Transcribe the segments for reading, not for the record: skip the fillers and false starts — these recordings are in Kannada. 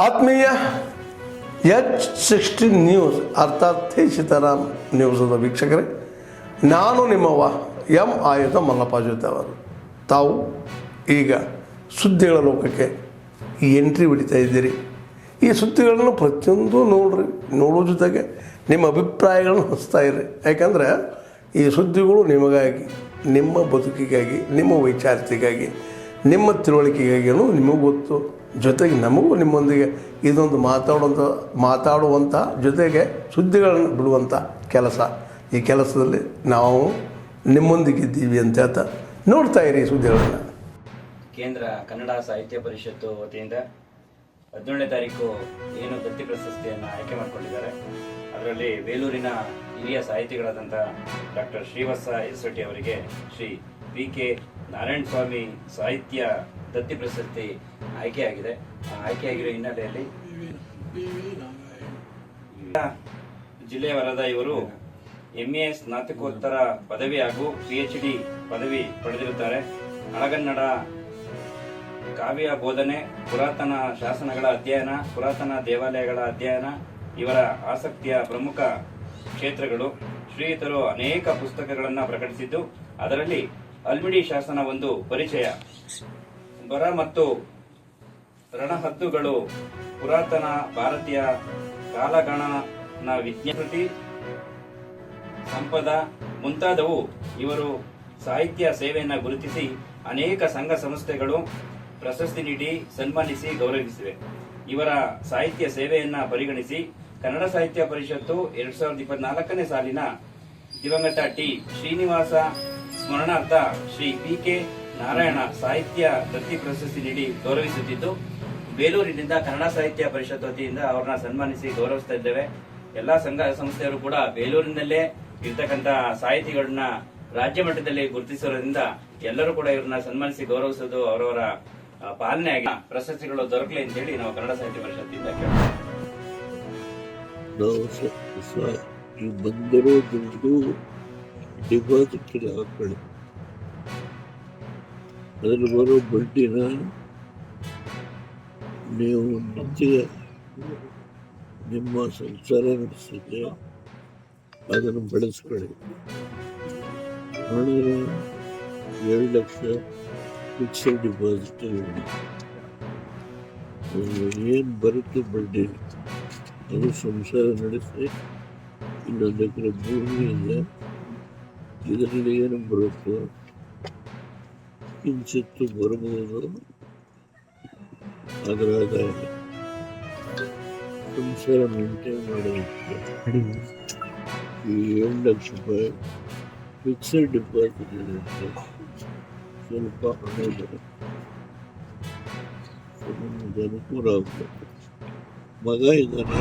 ಆತ್ಮೀಯ H16 ನ್ಯೂಸ್ ಅರ್ಥಾತ್ ಥೇ ಸೀತಾರಾಮ್ ನ್ಯೂಸದ ವೀಕ್ಷಕರೇ, ನಾನು ನಿಮ್ಮವ ಎಂ ಆಯುಧ ಮಲ್ಲಪ್ಪ ಜೊತೆ ಅವರು. ತಾವು ಈಗ ಸುದ್ದಿಗಳ ಲೋಕಕ್ಕೆ ಎಂಟ್ರಿ ಹೊಡಿತಾ ಇದ್ದೀರಿ. ಈ ಸುದ್ದಿಗಳನ್ನು ಪ್ರತಿಯೊಂದು ನೋಡೋ ಜೊತೆಗೆ ನಿಮ್ಮ ಅಭಿಪ್ರಾಯಗಳನ್ನು ಹಂಚ್ತಾ ಇರ್ರಿ. ಯಾಕಂದರೆ ಈ ಸುದ್ದಿಗಳು ನಿಮಗಾಗಿ, ನಿಮ್ಮ ಬದುಕಿಗಾಗಿ, ನಿಮ್ಮ ವೈಚಾರಿಕೆಗಾಗಿ, ನಿಮ್ಮ ತಿಳುವಳಿಕೆಗಾಗಿಯೂ ನಿಮಗೂ ಗೊತ್ತು. ಜೊತೆಗೆ ನಮಗೂ ನಿಮ್ಮೊಂದಿಗೆ ಇದೊಂದು ಮಾತಾಡುವಂಥ ಜೊತೆಗೆ ಸುದ್ದಿಗಳನ್ನು ಬಿಡುವಂಥ ಕೆಲಸ. ಈ ಕೆಲಸದಲ್ಲಿ ನಾವು ನಿಮ್ಮೊಂದಿಗಿದ್ದೀವಿ ಅಂತ ಹೇಳ್ತಾ ನೋಡ್ತಾ ಇರಿ ಸುದ್ದಿಗಳನ್ನು. ಕೇಂದ್ರ ಕನ್ನಡ ಸಾಹಿತ್ಯ ಪರಿಷತ್ತು ವತಿಯಿಂದ 17ನೇ ತಾರೀಕು ಏನು ದತ್ತಿ ಪ್ರಶಸ್ತಿಯನ್ನು ಆಯ್ಕೆ ಮಾಡಿಕೊಂಡಿದ್ದಾರೆ. ಅದರಲ್ಲಿ ಬೇಲೂರಿನ ಹಿರಿಯ ಸಾಹಿತಿಗಳಾದಂಥ ಡಾಕ್ಟರ್ ಶ್ರೀವತ್ಸ ಎಸ್ ಅವರಿಗೆ ಶ್ರೀ PK ನಾರಾಯಣ ಸ್ವಾಮಿ ಸಾಹಿತ್ಯ ದತ್ತಿ ಪ್ರಶಸ್ತಿ ಆಯ್ಕೆಯಾಗಿದೆ. ಆಯ್ಕೆಯಾಗಿರೋ ಹಿನ್ನೆಲೆಯಲ್ಲಿ ಜಿಲ್ಲೆಯವರಾದ ಇವರು MA ಸ್ನಾತಕೋತ್ತರ ಪದವಿ ಹಾಗೂ PhD ಪದವಿ ಪಡೆದಿರುತ್ತಾರೆ. ಹಳಗನ್ನಡ ಕಾವ್ಯ ಬೋಧನೆ, ಪುರಾತನ ಶಾಸನಗಳ ಅಧ್ಯಯನ, ಪುರಾತನ ದೇವಾಲಯಗಳ ಅಧ್ಯಯನ ಇವರ ಆಸಕ್ತಿಯ ಪ್ರಮುಖ ಕ್ಷೇತ್ರಗಳು. ಶ್ರೀಯುತರು ಅನೇಕ ಪುಸ್ತಕಗಳನ್ನು ಪ್ರಕಟಿಸಿದ್ದು, ಅದರಲ್ಲಿ ಅಲ್ಮಿಡಿ ಶಾಸನ ಒಂದು ಪರಿಚಯ, ಬರ ಮತ್ತು ರಣಹದ್ದುಗಳು, ಪುರಾತನ ಭಾರತೀಯ ಕಾಲಗಣನ ವಿಜ್ಞಾನಕೃತಿ, ಸಂಪದ ಮುಂತಾದವು ಇವರು ಸಾಹಿತ್ಯ ಸೇವೆಯನ್ನು ಗುರುತಿಸಿ ಅನೇಕ ಸಂಘ ಸಂಸ್ಥೆಗಳು ಪ್ರಶಸ್ತಿ ನೀಡಿ ಸನ್ಮಾನಿಸಿ ಗೌರವಿಸಿವೆ. ಇವರ ಸಾಹಿತ್ಯ ಸೇವೆಯನ್ನ ಪರಿಗಣಿಸಿ ಕನ್ನಡ ಸಾಹಿತ್ಯ ಪರಿಷತ್ತು 2024ನೇ ಸಾಲಿನ ದಿವಂಗತ T. ಶ್ರೀನಿವಾಸ ಸ್ಮರಣಾರ್ಥ ಶ್ರೀ PK ನಾರಾಯಣ ಸಾಹಿತ್ಯ ದತ್ತಿ ಪ್ರಶಸ್ತಿ ನೀಡಿ ಗೌರವಿಸುತ್ತಿದ್ದು, ಬೇಲೂರಿನಿಂದ ಕನ್ನಡ ಸಾಹಿತ್ಯ ಪರಿಷತ್ ವತಿಯಿಂದ ಅವರನ್ನ ಸನ್ಮಾನಿಸಿ ಗೌರವಿಸ್ತಾ ಇದ್ದೇವೆ. ಎಲ್ಲಾ ಸಂಘ ಸಂಸ್ಥೆಯವರು ಕೂಡ ಬೇಲೂರಿನಲ್ಲೇ ಇರ್ತಕ್ಕಂಥ ಸಾಹಿತಿಗಳನ್ನ ರಾಜ್ಯ ಮಟ್ಟದಲ್ಲಿ ಗುರುತಿಸಿರೋದ್ರಿಂದ ಎಲ್ಲರೂ ಕೂಡ ಇವ್ರನ್ನ ಸನ್ಮಾನಿಸಿ ಗೌರವಿಸೋದು ಅವರವರ ಪಾಲನೆ ಆಗಿ ಪ್ರಶಸ್ತಿಗಳು ದೊರಕಲಿ ಅಂತ ಹೇಳಿ ನಾವು ಕನ್ನಡ ಸಾಹಿತ್ಯ ಪರಿಷತ್ತಿಂದ ಬಂದಿರೋ ದುಡ್ಡು ಡಿಪಾಸಿಟ್ ಹಾಕೊಳ್ಳಿ, ಅದ್ರಲ್ಲಿ ಬರೋ ಬಡ್ಡಿನ ನೀವು ನಿತ್ಯ ನಿಮ್ಮ ಸಂಸಾರ ನಡೆಸಿದ್ರೆ ಅದನ್ನು ಬೆಳೆಸ್ಕೊಳ್ಳಿ. ಹಣ 7 ಲಕ್ಷ ಫಿಕ್ಸೆಡ್ ಡಿಪಾಸಿಟ್ ಏನು ಬರುತ್ತೆ ಬಡ್ಡಿ ಅದು ಸಂಸಾರ ನಡೆಸಿ. ಇನ್ನೊಂದು ಎಕರೆ ಭೂಮಿ ಇದೆ, ಇದರಲ್ಲಿ ಏನು ಬರುತ್ತೋ ಕಿಂಚಿತ್ತು ಬರಬಹುದು, ಅದರ ಆದಾಯ ಸಂಸಾರ ಮೇಂಟೈನ್ ಮಾಡೋದಕ್ಕೆ ಈ 7 ಲಕ್ಷ ರೂಪಾಯಿ ಫಿಕ್ಸೆಡ್ ಡಿಪಾಸಿಟ್ ಇರುತ್ತೆ. ಸ್ವಲ್ಪ ಹಣ ಬರುತ್ತೆ, ನಮಗೆ ಅನುಕೂಲ ಆಗಬೇಕು. ಮಗ ಇದ್ದಾನೆ,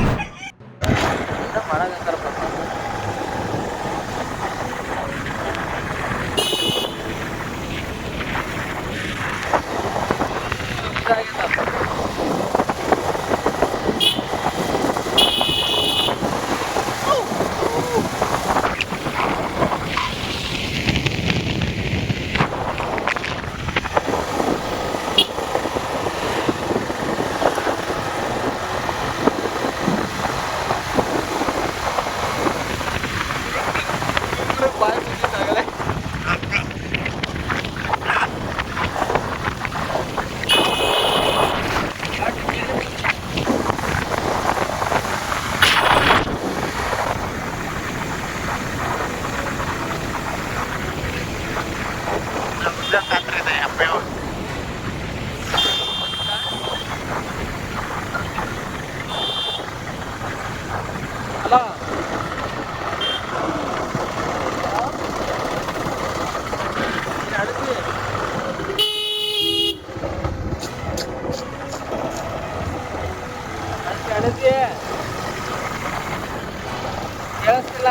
ಕೇಳಿಸ್ತಿಲ್ಲ.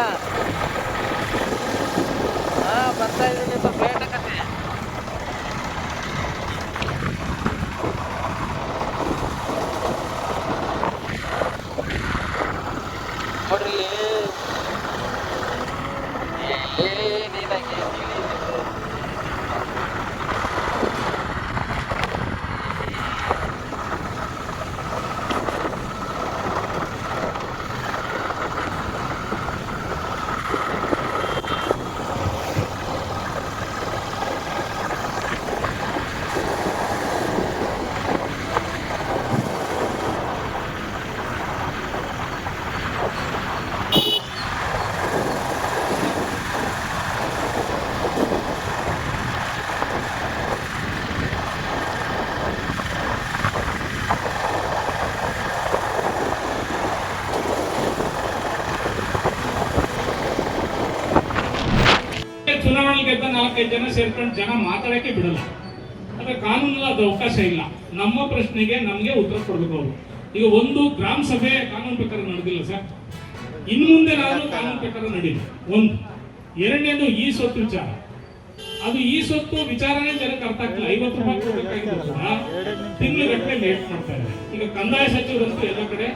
ಬರ್ತಾ ಇದ್ದೀನಿ, ಸ್ವಲ್ಪ ಲೇಟ್ ಆಗತ್ತೆ. ನೋಡ್ರಿ ನೀನಾಗಿ 4-5 ಜನ ಸೇರ್ಕೊಂಡು ಜನ ಮಾತಾಡಕ್ಕೆ ಬಿಡಲ್ಲ. ಆದರೆ ಕಾನೂನಲ್ಲಿ ಅದು ಅವಕಾಶ ಇಲ್ಲ. ನಮ್ಮ ಪ್ರಶ್ನೆಗೆ ನಮಗೆ ಉತ್ತರ ಕೊಡಬೇಕು ಅವರು. ಈಗ ಒಂದು ಗ್ರಾಮ ಸಭೆ ಕಾನೂನು ಪ್ರಕಾರ ನಡೆದಿಲ್ಲ ಸರ್, ಇನ್ನು ಮುಂದೆ ನಾವು ಕಾನೂನು ಪ್ರಕಾರ ನಡೀಲಿ. ಒಂದು ಎರಡನೇದು ಈ ಸ್ವತ್ತು ವಿಚಾರ. ಅದು ಈ ಸ್ವತ್ತು ವಿಚಾರನೇ ಜನಕ್ಕೆ ಅರ್ಥ ಆಗ್ತಿಲ್ಲ. 50 ರೂಪಾಯಿ ಕೊಡಬೇಕಾಗಿದ್ದು ಕೂಡ ತಿಂಗಳುಗಟ್ಟಲೆ ಲೇಟ್ ಮಾಡ್ತಾ ಇದ್ದಾರೆ. ಈಗ ಕಂದಾಯ ಸಚಿವರಂತೂ ಎಲ್ಲ ಕಡೆ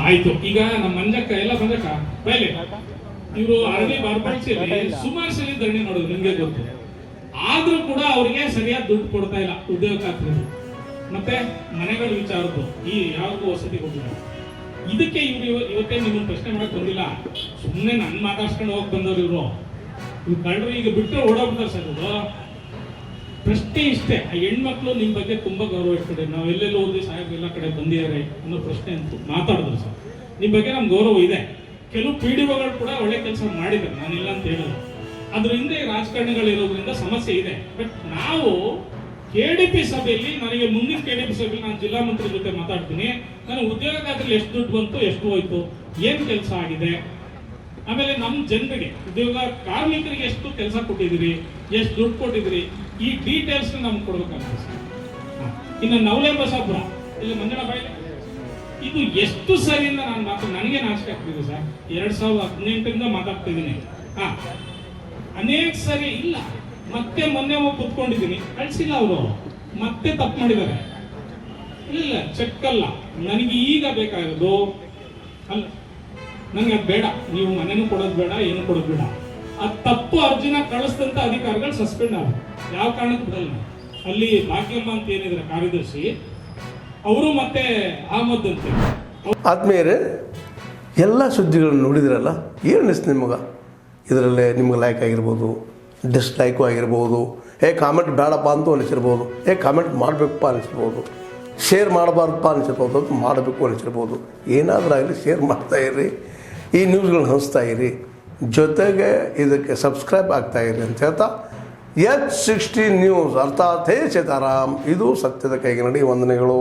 ಆಯ್ತು. ಈಗ ನಮ್ಮ ಮಂಜಕ್ಕ ಎಲ್ಲ ಬಂದಕ್ಕ ಬಯಲೆ ಇವರು ಅರಳಿ ಬಾರ್ಬಾಡ್ಸಿಯಲ್ಲಿ ಸುಮಾರು ಸಲ ಧರಣಿ ಮಾಡೋದು ನಿಮ್ಗೆ ಗೊತ್ತು. ಆದ್ರೂ ಕೂಡ ಅವರಿಗೆ ಸರಿಯಾದ ದುಡ್ಡು ಕೊಡ್ತಾ ಇಲ್ಲ ಉದ್ಯೋಗ ಖಾತ್ರಿಗಳು. ಮತ್ತೆ ಮನೆಗಳ ವಿಚಾರದ್ದು ಈ ಯಾವ್ದು ವಸತಿ ಕೊಟ್ಟಿಲ್ಲ. ಇದಕ್ಕೆ ಇವ್ರು ಇವತ್ತೇ ನಿಮ್ಮನ್ನು ಪ್ರಶ್ನೆ ಮಾಡಕ್ ಬಂದಿಲ್ಲ. ಸುಮ್ಮನೆ ನನ್ನ ಮಾತಾಡ್ಸ್ಕೊಂಡು ಹೋಗಿ ಬಂದವ್ರು ಇವ್ರು ಕಳ್ಳರು ಈಗ ಬಿಟ್ಟರೆ ಓಡೋಗ್ಬಿಡ್ತಾರೆ ಸರ್. ಇವರು ಪ್ರಶ್ನೆ ಇಷ್ಟೇ, ಆ ಹೆಣ್ಮಕ್ಳು ನಿಮ್ಮ ಬಗ್ಗೆ ತುಂಬಾ ಗೌರವ ಇಟ್ಕೊಂಡೆ. ನಾವು ಎಲ್ಲೆಲ್ಲ ಓದಿ ಸಾಹೇಬ್ ಎಲ್ಲ ಕಡೆ ಬಂದಿದ್ದಾರೆ ಅನ್ನೋ ಪ್ರಶ್ನೆ ಅಂತ ಮಾತಾಡಿದ್ರು ಸರ್. ನಿಮ್ಮ ಬಗ್ಗೆ ನಮ್ಗೆ ಗೌರವ ಇದೆ. ಕೆಲವು PDOಗಳು ಕೂಡ ಒಳ್ಳೆ ಕೆಲಸ ಮಾಡಿದ್ದಾರೆ, ನಾನಿಲ್ಲ ಅಂತ ಹೇಳಲ್ಲ. ಅದ್ರ ಹಿಂದೆ ರಾಜಕಾರಣಿಗಳಿರೋದ್ರಿಂದ ಸಮಸ್ಯೆ ಇದೆ. ಬಟ್ ನಾವು KDP ಸಭೆಯಲ್ಲಿ, ನನಗೆ ಮುಂದಿನ KDP ಸಭೆಯಲ್ಲಿ ನಾನು ಜಿಲ್ಲಾ ಮಂತ್ರಿ ಜೊತೆ ಮಾತಾಡ್ತೀನಿ. ನಾನು ಉದ್ಯೋಗ ಖಾತ್ರಿಯಲ್ಲಿ ಎಷ್ಟು ದುಡ್ಡು ಬಂತು, ಎಷ್ಟು ಹೋಯ್ತು, ಏನ್ ಕೆಲಸ ಆಗಿದೆ, ಆಮೇಲೆ ನಮ್ಮ ಜನರಿಗೆ ಉದ್ಯೋಗ ಕಾರ್ಮಿಕರಿಗೆ ಎಷ್ಟು ಕೆಲಸ ಕೊಟ್ಟಿದ್ದೀರಿ, ಎಷ್ಟು ದುಡ್ಡು ಕೊಟ್ಟಿದ್ದೀರಿ, ಈ ಡೀಟೇಲ್ಸ್ ನಮ್ಗೆ ಕೊಡ್ಬೇಕಾಗ್ತದೆ ಸರ್. ಇನ್ನು ನವಲೆ ಬಸಾಪುರ ಇಲ್ಲಿ ಮಂಜಣ್ಣ ಬಾಯಿ ಇದು ಎಷ್ಟು ಸರಿಯಿಂದ ನಾನು ನನಗೆ ನಾಚಿಕೆ ಆಗ್ತಿದೆ ಸರ್. 2018 ಮಾತಾಡ್ತಾ ಇದ್ದೀನಿ. ಅನೇಕ ಸರಿ ಇಲ್ಲ, ಮತ್ತೆ ಮೊನ್ನೆ ಹೋಗಿ ಕುತ್ಕೊಂಡಿದ್ದೀನಿ, ಕಳ್ಸಿಲ್ಲ ಅವರು, ಮತ್ತೆ ತಪ್ಪು ಮಾಡಿದ್ದಾರೆ. ಇಲ್ಲ ಚೆಕ್ ಅಲ್ಲ, ನನಗೆ ಈಗ ಬೇಕಾಗೋದು ಅಲ್ಲ, ನನಗೆ ಅದು ಬೇಡ. ನೀವು ಮನೆನೂ ಕೊಡೋದು ಬೇಡ, ಏನು ಕೊಡೋದು ಬೇಡ. ಅದು ತಪ್ಪು ಅರ್ಜಿನ ಕಳಿಸಿದಂತ ಅಧಿಕಾರಿಗಳು ಸಸ್ಪೆಂಡ್ ಆಗ ಯಾವ ಕಾರಣಕ್ಕೂ ಬಿಡಲ್ಲ. ಅಲ್ಲಿ ಭಾಗ್ಯಮ್ಮ ಅಂತ ಏನಿದ್ರೆ ಕಾರ್ಯದರ್ಶಿ, ಅವರು ಮತ್ತೆ ಅಹಮದ್ ಅಂತ. ಆದ್ಮೇಲೆ ಎಲ್ಲ ಸುದ್ದಿಗಳನ್ನು ನೋಡಿದ್ರಲ್ಲ, ಏನು ಅನಿಸ್ತು ನಿಮಗೆ? ಇದರಲ್ಲೇ ನಿಮ್ಗೆ ಲೈಕ್ ಆಗಿರ್ಬೋದು, ಡಿಸ್ಲೈಕು ಆಗಿರ್ಬೋದು, ಕಾಮೆಂಟ್ ಬೇಡಪ್ಪ ಅಂತೂ ಅನಿಸಿರ್ಬೋದು, ಕಾಮೆಂಟ್ ಮಾಡಬೇಕಪ್ಪ ಅನಿಸಿರ್ಬೋದು, ಶೇರ್ ಮಾಡಬಾರ್ದಪ್ಪ ಅನಿಸಿರ್ಬೋದು, ಅದು ಮಾಡಬೇಕು ಅನಿಸಿರ್ಬೋದು. ಏನಾದರೂ ಆಗಲಿ ಶೇರ್ ಮಾಡ್ತಾಯಿರಿ, ಈ ನ್ಯೂಸ್ಗಳನ್ನ ಹಂಚ್ತಾ ಇರಿ, ಜೊತೆಗೆ ಇದಕ್ಕೆ ಸಬ್ಸ್ಕ್ರೈಬ್ ಆಗ್ತಾಯಿರಿ ಅಂತ ಹೇಳ್ತಾ H16 ನ್ಯೂಸ್ ಅರ್ಥಾತ್ ಹೇ ಸೀತಾರಾಮ್, ಇದು ಸತ್ಯದ ಕೈಗೆ ನಡಿ. ವಂದನೆಗಳು.